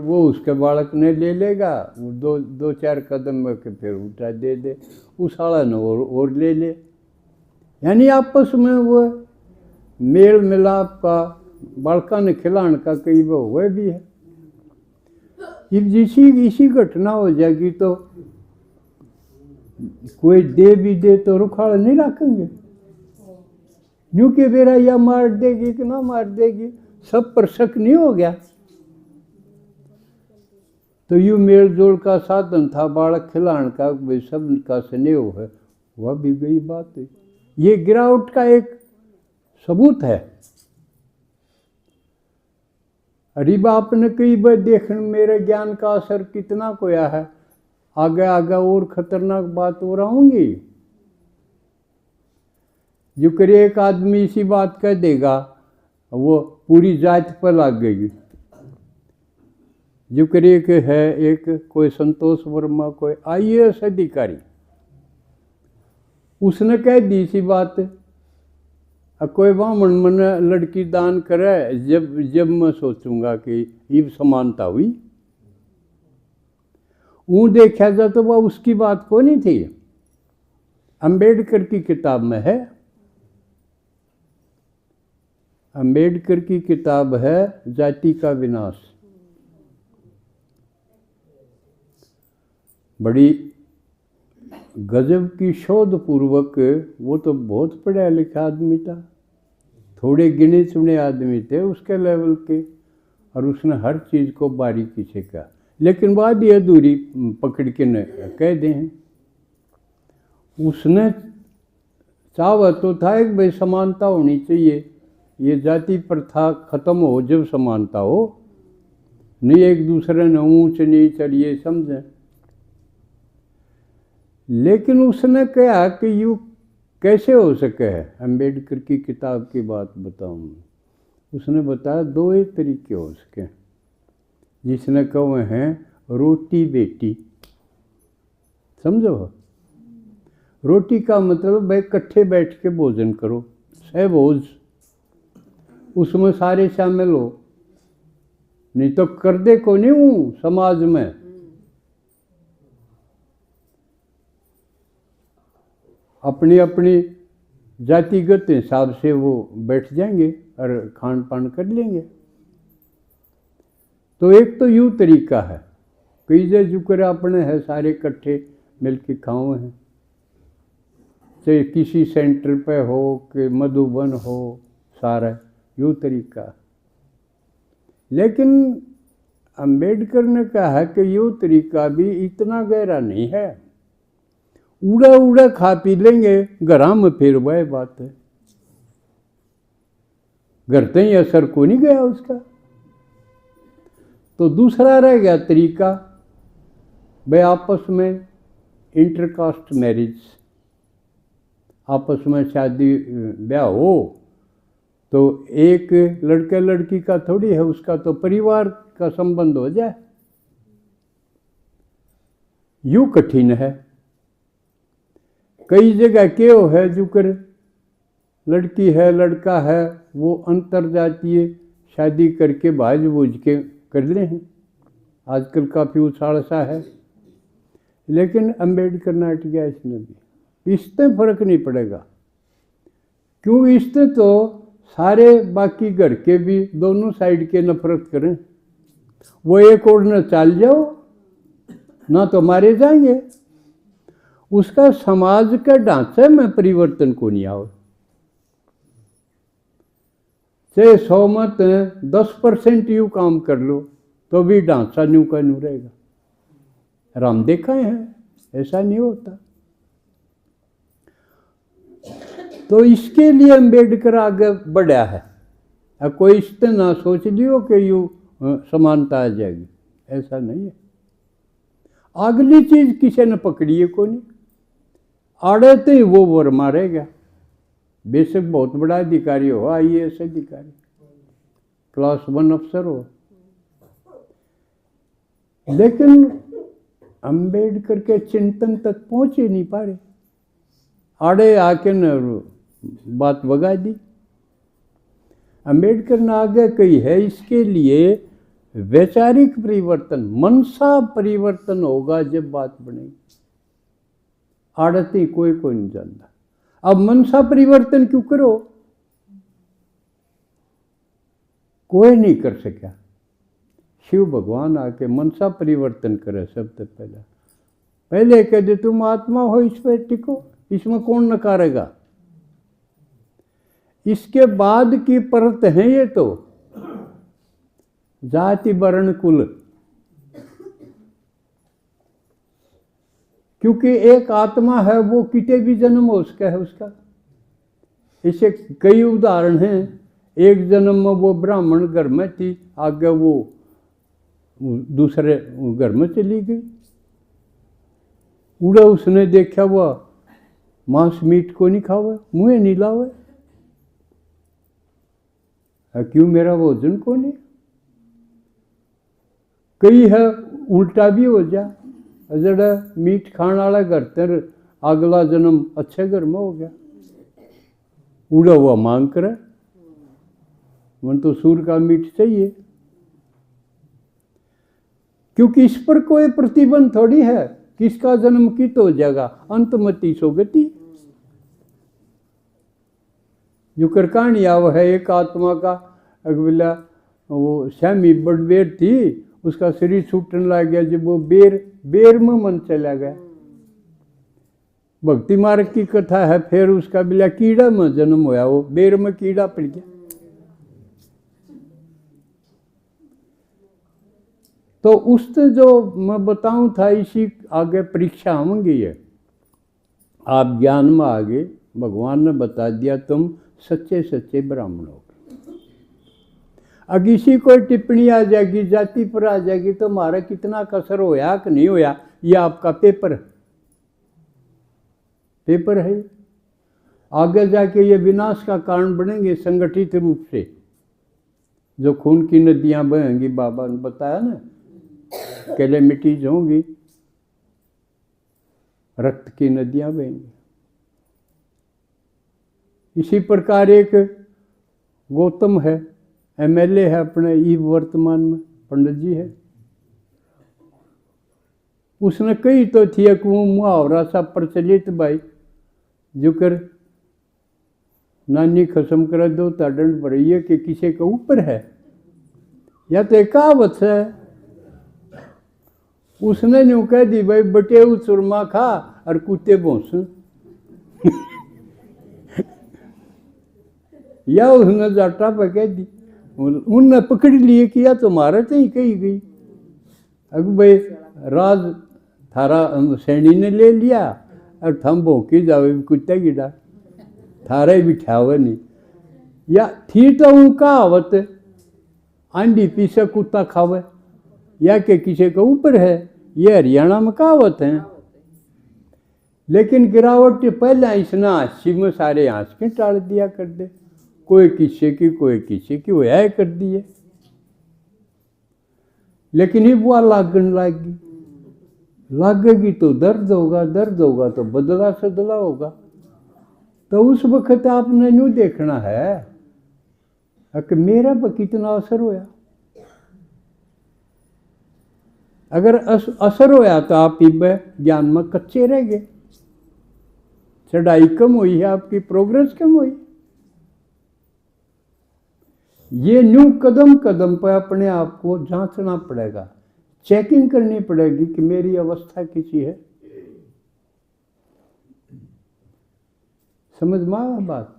वो उसके बालक ने ले लेगा, वो दो चार कदम में के फिर उल्टा दे दे, उस आला ने और ले ले। यानी आपस में वो मेल मिलाप का, बालका ने खिलाने का कई वो हुए भी है। जब इसी घटना हो जाएगी तो कोई दे भी दे तो रुखाड़ नहीं रखेंगे, क्योंकि मेरा या मार देगी कि ना मार देगी, सब पर शक नहीं हो गया। तो यूँ मेल जोल का साधन था बालक खिलाने का, वे सब का स्नेह है, वह भी गई बात है। ये गिरावट का एक सबूत है। अरे बाप ने कई बार देख मेरे ज्ञान का असर कितना कोया है, आगे आगे और खतरनाक बात हो रहूंगी। जो करे एक आदमी इसी बात कह देगा, वो पूरी जात पर लग गई। जो करे कि है एक कोई संतोष वर्मा, कोई IAS अधिकारी, उसने कह दी सी बात, कोई ब्राह्मण मन लड़की दान करे, जब मैं सोचूंगा कि ये समानता हुई, वो देखा जाए तो वह उसकी बात को नहीं थी। अंबेडकर की किताब में है, अंबेडकर की किताब है जाति का विनाश। बड़ी गजब की शोध पूर्वक, वो तो बहुत पढ़ा लिखा आदमी था, थोड़े गिने चुने आदमी थे उसके लेवल के, और उसने हर चीज़ को बारीकी से कहा, लेकिन बात ये अधूरी पकड़ के न कह दें। उसने चाहा तो था एक भाई समानता होनी चाहिए, ये जाति प्रथा खत्म हो, जब समानता हो, नहीं एक दूसरे ने ऊंच नीच और ये समझें। लेकिन उसने कहा कि यू कैसे हो सके है, अंबेडकर की किताब की बात बताऊं। उसने बताया दो ही तरीके हो सके, जिसने कहे हैं रोटी बेटी। समझो, रोटी का मतलब भाई इकट्ठे बैठ के भोजन करो, सहभोज, उसमें सारे शामिल हो, नहीं तो कर दे को नहीं हूँ समाज में। अपनी अपनी जातिगत हिसाब से वो बैठ जाएंगे और खान पान कर लेंगे। तो एक तो यूँ तरीका है, कई जो जुकर अपने है सारे इकट्ठे मिल के खाओ हैं, चाहे किसी सेंटर पे हो कि मधुबन हो, सारा यूँ तरीका। लेकिन अंबेडकर ने कहा है कि यूँ तरीका भी इतना गहरा नहीं है, उड़ा उड़ा खा पी लेंगे, घरा में फिर वह बात है, घर तक ही असर को नहीं गया उसका। तो दूसरा रह गया तरीका, भाई आपस में इंटरकास्ट मैरिज, आपस में शादी ब्याह हो, तो एक लड़के लड़की का थोड़ी है, उसका तो परिवार का संबंध हो जाए। यूँ कठिन है, कई जगह क्यों है जुकर लड़की है लड़का है, वो अंतरजातीय शादी करके भाज बूझ के कर ले हैं, आजकल काफ़ी उछाल सा है। लेकिन अंबेडकर ने हट गया इसमें भी, इससे फर्क नहीं पड़ेगा, क्यों इससे तो सारे बाकी घर के भी दोनों साइड के नफरत करें, वो एक और न चाल जाओ ना तो मारे जाएंगे, उसका समाज के ढांचे में परिवर्तन को नहीं आओ। चाहे 100 मत 10% यूँ काम कर लो तो भी ढांचा न्यू का न्यू रहेगा। राम देखा है ऐसा नहीं होता। तो इसके लिए अंबेडकर आगे बढ़ा है, अब कोई इससे ना सोच लियो कि यूँ समानता आ जाएगी, ऐसा नहीं है। अगली चीज किसी ने पकड़ी है को नहीं, आड़े तो ही वो वर मारेगा, बेशक बहुत बड़ा अधिकारी हो, IAS अधिकारी, क्लास 1 अफसर हो, लेकिन अंबेडकर के चिंतन तक पहुंच ही नहीं पा रहे, आड़े आके न बात बगा दी। अंबेडकर ने आगे कही है, इसके लिए वैचारिक परिवर्तन, मनसा परिवर्तन होगा जब बात बनेगी। आड़ती कोई नहीं जानता। अब मनसा परिवर्तन क्यों करो? कोई नहीं कर सका। शिव भगवान आके मनसा परिवर्तन करे सबसे पहले कह दे तुम आत्मा हो, इस पर टिको, इसमें कौन नकारेगा। इसके बाद की परत है ये तो जाति वर्ण कुल, क्योंकि एक आत्मा है वो कितने भी जन्म हो उसका है उसका। इसे कई उदाहरण हैं। एक जन्म में वो ब्राह्मण घर में थी, आगे वो दूसरे घर में चली गई। उड़ा उसने देखा हुआ मांस मीट को नहीं खावे, मुँह नहीं लावे, क्यों मेरा भोजन को नहीं। कई है उल्टा भी हो जा, जड़ा मीट खाने वाला घर तर अगला जन्म अच्छे घर में हो गया। उड़ा हुआ मांग करे, मन तो सूर का मीट चाहिए, क्योंकि इस पर कोई प्रतिबंध थोड़ी है। किसका जन्म कित हो जाएगा, अंतमति सोगति। जो कर कहानी आव है एक आत्मा का, अगला वो श्यामी बड़बेर थी, उसका शरीर छूटने लग गया जब वो बेर में मन चला गया। भक्ति मार्ग की कथा है। फिर उसका बिला कीड़ा में जन्म होया, वो बेर में कीड़ा पड़ गया। तो उससे जो मैं बताऊं था, इसी आगे परीक्षा होंगी है। आप ज्ञान में आगे भगवान ने बता दिया तुम सच्चे सच्चे ब्राह्मण हो। अब इसी कोई टिप्पणी आ जाएगी, जाति पर आ जाएगी, तो हमारा कितना कसर होया कि नहीं होया, ये आपका पेपर है। आगे जाके ये विनाश का कारण बनेंगे संगठित रूप से। जो खून की नदियां बहेंगी, बाबा ने बताया ना, कैलेमिटीज होंगी, रक्त की नदियां बहेंगी। इसी प्रकार एक गौतम है, एमएलए है अपने ई वर्तमान में, पंडित जी है। उसने कही तो थी एक मुहावरा सा प्रचलित भाई, जो कर नानी खसम कर दो ताडंड भरइए कि किसी के ऊपर है, या तो एक कहावत है। उसने न्यू कह दी भाई बटे सुरमा खा और कुत्ते भोंस। या उसने जाटा पे कह दी, उनने पकड़ लिए कि या तुम्हारे तो ही कही गई। अब भाई राज थारा सैनी ने ले लिया और थम भोंकी जावे कुत्ते गिड़ा, थारा ही बिठावे नहीं। या थी तो उन कहावत आंधी पीछे कुत्ता खावे, या के किसी के ऊपर है, ये हरियाणा में कहावत है। लेकिन गिरावट पहले इसने हांसी में सारे हंस के टाल दिया कर दे, कोई किसी की होया कर दिए। लेकिन ही बुआ लागन लागेगी तो दर्द होगा तो बदला सदला होगा। तो उस वक्त आपने यूँ देखना है कि मेरा पर कितना असर होया। अगर असर होया तो आप ज्ञान में कच्चे रह गए, चढ़ाई कम हुई है, आपकी प्रोग्रेस कम हुई। ये न्यू कदम कदम पर अपने आप को जांचना पड़ेगा, चेकिंग करनी पड़ेगी कि मेरी अवस्था कैसी है। समझ में आया बात?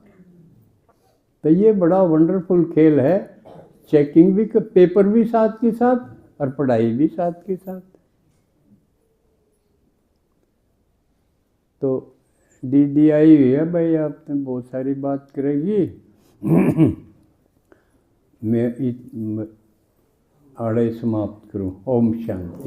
तो ये बड़ा वंडरफुल खेल है, चेकिंग भी, पेपर भी साथ के साथ और पढ़ाई भी साथ के साथ। तो दीदी आई हुई है भाई, आपने बहुत सारी बात करेगी। मैं आड़े समाप्त करूं। ओम शांति।